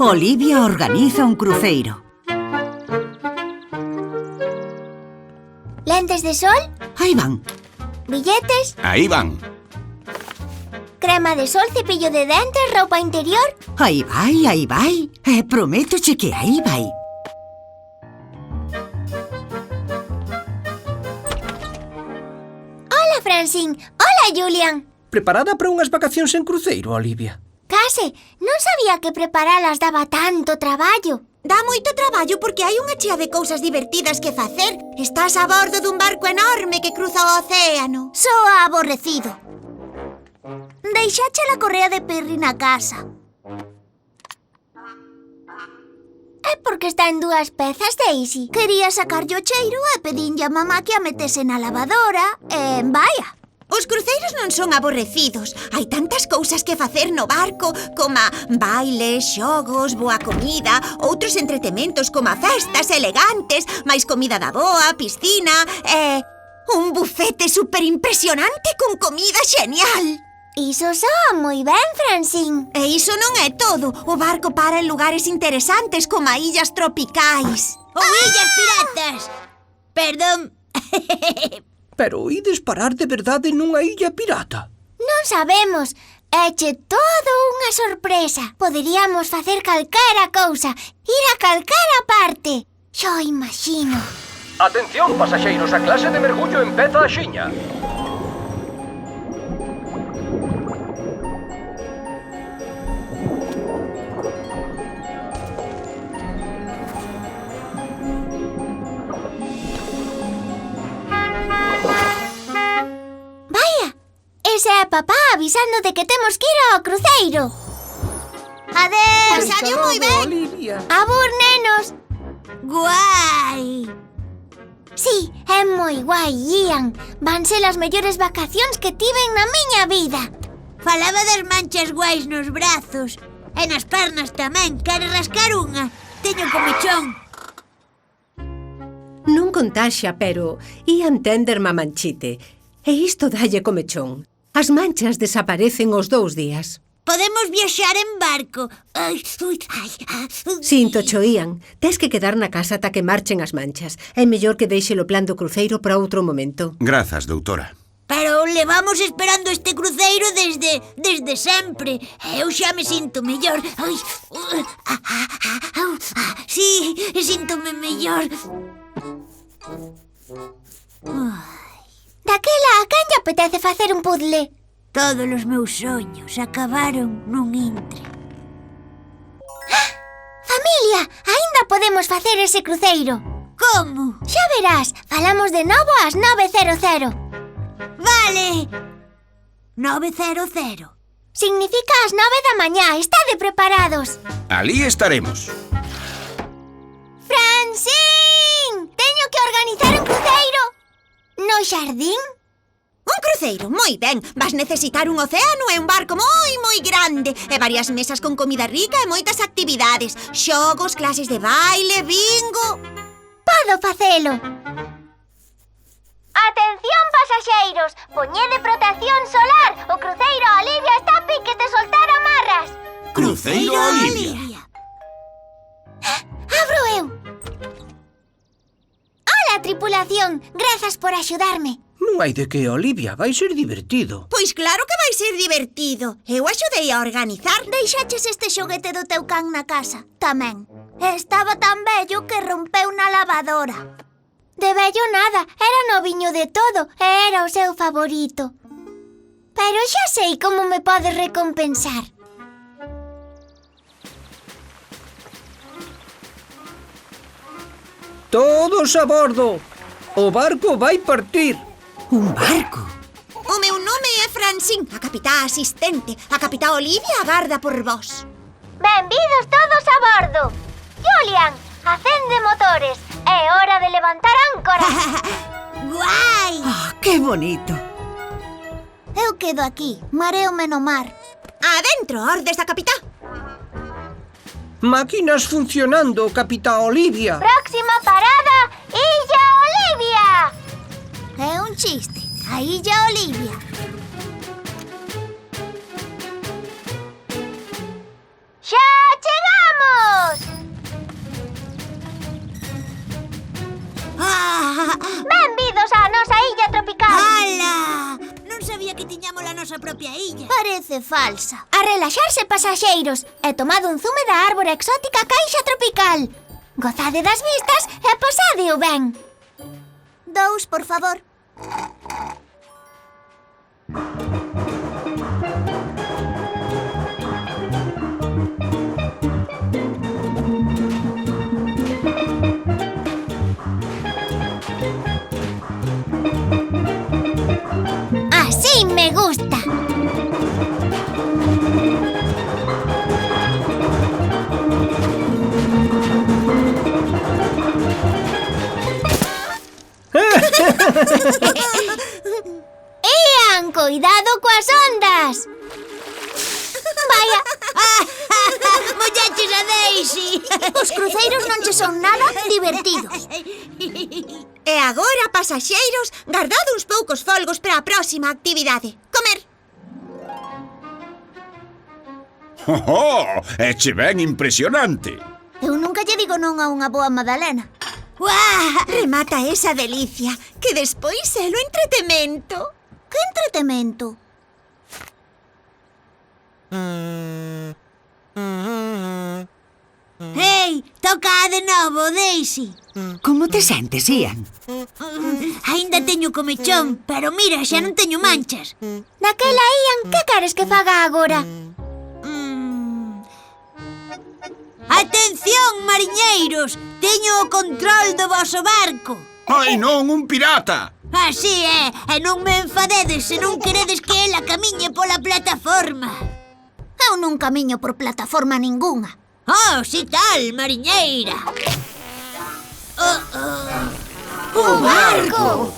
Olivia organiza un cruceiro. Lentes de sol, Aí van. billetes, Aí van. crema de sol, cepillo de dentes, roupa interior. Aí vai. Prométoche que aí vai. Hola, Francine. Hola, Julian. Preparada para unhas vacacións en cruceiro, Olivia? Case, non sabía que preparalas daba tanto traballo. Dá moito traballo porque hai unha chea de cousas divertidas que facer. Estás a bordo dun barco enorme que cruza o océano. Soa aborrecido. Deixache a correa de Perry na casa. É porque está en dúas pezas, Daisy. Quería sacarlle o cheiro e pedinlle a mamá que a metese na lavadora e vaia. Os cruceiros non son aborrecidos. Hai tantas cousas que facer no barco, como bailes, xogos, boa comida, outros entretementos como festas elegantes, máis comida da boa, piscina e un bufete superimpresionante con comida genial. Iso soa moi ben, Francine. E iso non é todo. O barco para en lugares interesantes como a illas tropicais. Ou illas piratas. Perdón. Pero ides parar de verdade nunha illa pirata? Non sabemos. Éche todo unha sorpresa. Poderíamos facer calquera cousa. Ir a calquera parte. Xo imagino. Atención, pasaxeiros, a clase de mergullo empeza axiña. Ese é papá avisando de que temos que ir ao cruceiro. Adeus, Pasade moi ben. Olivia. abur, nenos. Guai. Sí, é moi guai, Ian. Van ser as mellores vacacións que tiven na miña vida. Falaba das manchas guais nos brazos. E nas pernas tamén. Quere rascar unha? Teño comechón. Non contaxa, pero Ian ten dermamanchite. E isto dalle comechón. As manchas desaparecen os 2 días. Podemos viaxar en barco. Sinto, cho, Ian. Tes que quedar na casa ata que marchen as manchas. É mellor que deixe o plan do cruceiro para outro momento. Grazas, doutora. Pero levamos esperando este cruceiro desde sempre. Eu xa me sinto mellor. Sí, síntome mellor. Daquela, a quen lle apetece facer un puzzle? Todos os meus soños acabaron nun intre. Familia, aínda podemos facer ese cruceiro. Como? Xa verás, falamos de novo ás 9:00. Vale. 9:00. Significa ás 9 da mañá. Estade preparados. Alí estaremos. Francine! Teño que organizar un cruceiro. No xardín? Un cruceiro, moi ben. Vas necesitar un océano e un barco moi grande. E varias mesas con comida rica e moitas actividades. Xogos, clases de baile, bingo. Podo facelo. Atención, pasaxeiros. Poñede protección solar. O cruceiro Olivia está a piques de soltar amarras. Cruceiro Olivia. Abro eu. Hola, tripulación. Grazas por axudarme. Non hai de que, Olivia. Vai ser divertido. Pois claro que vai ser divertido. Eu axudei a organizar. Deixaches este xoguete do teu can na casa. Tamén. Estaba tan bello que rompeu na lavadora. De bello nada, era noviño de todo e era o seu favorito. Pero xa sei como me podes recompensar. Todos a bordo. O barco vai partir. Un barco. O meu nome é Francine, a capitá asistente. A capitá Olivia agarda por vos. Benvidos todos a bordo. Julian, acende motores. É hora de levantar áncora. Guai. Que bonito. Eu quedo aquí, mareome no mar. Adentro, ordes da capitá. Máquinas funcionando, capitá Olivia. Próxima parada, Illa Olivia. É un chiste, a Illa Olivia. ¡Ya llegamos! na propia illa. Parece falsa. A relaxarse, pasaxeiros, e tomade un zume da árbore exótica caixa tropical. Gozade das vistas e pasadeo ben. 2, por favor. Así me gusta. Ian, cuidado coas ondas. Vaya, Mollaches a Daisy. os cruceiros non che son nada divertidos. E agora, pasaxeiros, gardad uns poucos folgos para a próxima actividade. Comer. ¡Oh! Eche ben impresionante. Eu nunca lle digo non a unha boa magdalena. ¡Guau! Remata esa delicia, que despois é o entretemento. Que entretemento. Hey, toca de novo, Daisy. Como te sentes, Ian? Ainda teño comechón, pero mira, xa non teño manchas. Daquela, Ian, que queres que faga agora? Atención, mariñeiros! Teño o control do voso barco. ¡Ai, non, un pirata! Así é, e non me enfadedes se non queredes que ela camiñe pola plataforma. Eu non camiño por plataforma ningunha. Oh, si tal, mariñeira. O barco!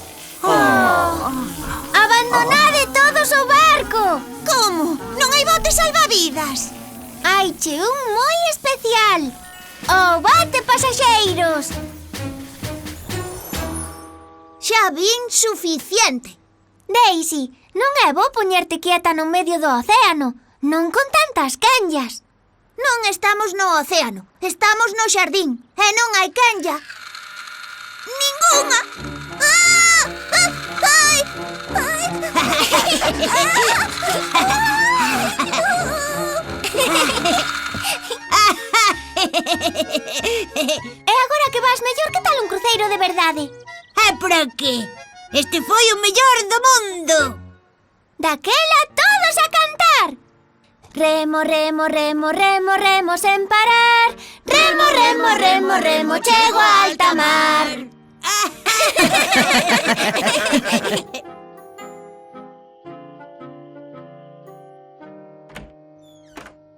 Abandonade todos o barco! Como? Non hai bote salvavidas? Haiche un moi especial. O bote, pasaxeiros! Xa vin suficiente. Daisy, non é bo poñerte quieta no medio do océano, non con tantas canllas. Non estamos no océano, estamos no xardín, e non hai canlla. Ningunha! Ah! Ai! Ai! E agora que vas mellor, que tal un cruceiro de verdade? É para qué? Este foi o mellor do mundo. Daquela todos a cantar. Remo, remo, remo, remo, remo sen parar. Remo, remo, remo, remo, chego a alta mar.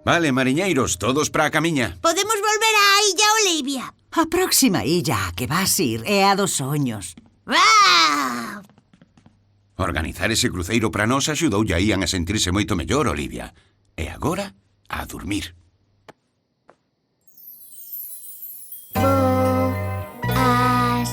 Vale, mariñeiros, todos para a camiña. Podemos volver á Illa Olivia. A próxima illa a que vas ir é a dos soños. ¡Ah! Organizar ese cruceiro para nós axudoulle a Ian a sentirse moito mellor, Olivia. E agora, a dormir. As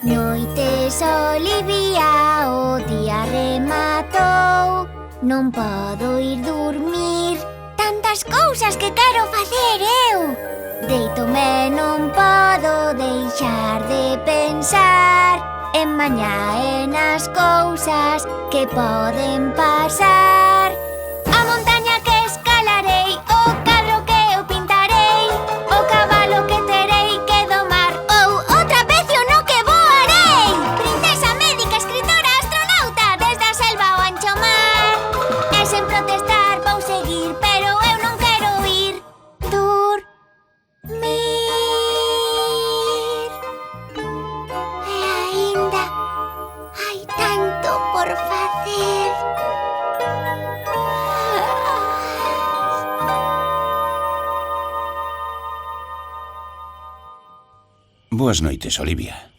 noites, Olivia, o día rematou. Non podo ir dormir, tantas cousas que quero facer eu. Deitome, non podo deixar de pensar en mañá e nas cousas que poden pasar. A montaña que escalarei, o cadro que eu pintarei, o cabalo que terei que domar, ou o trapecio no que voarei. Princesa, médica, escritora, astronauta, desde a selva ao ancho mar. E sen protestar vou seguir, pero eu non quero ir dormir. E aínda hai tanto por facer. Boas noites, Olivia.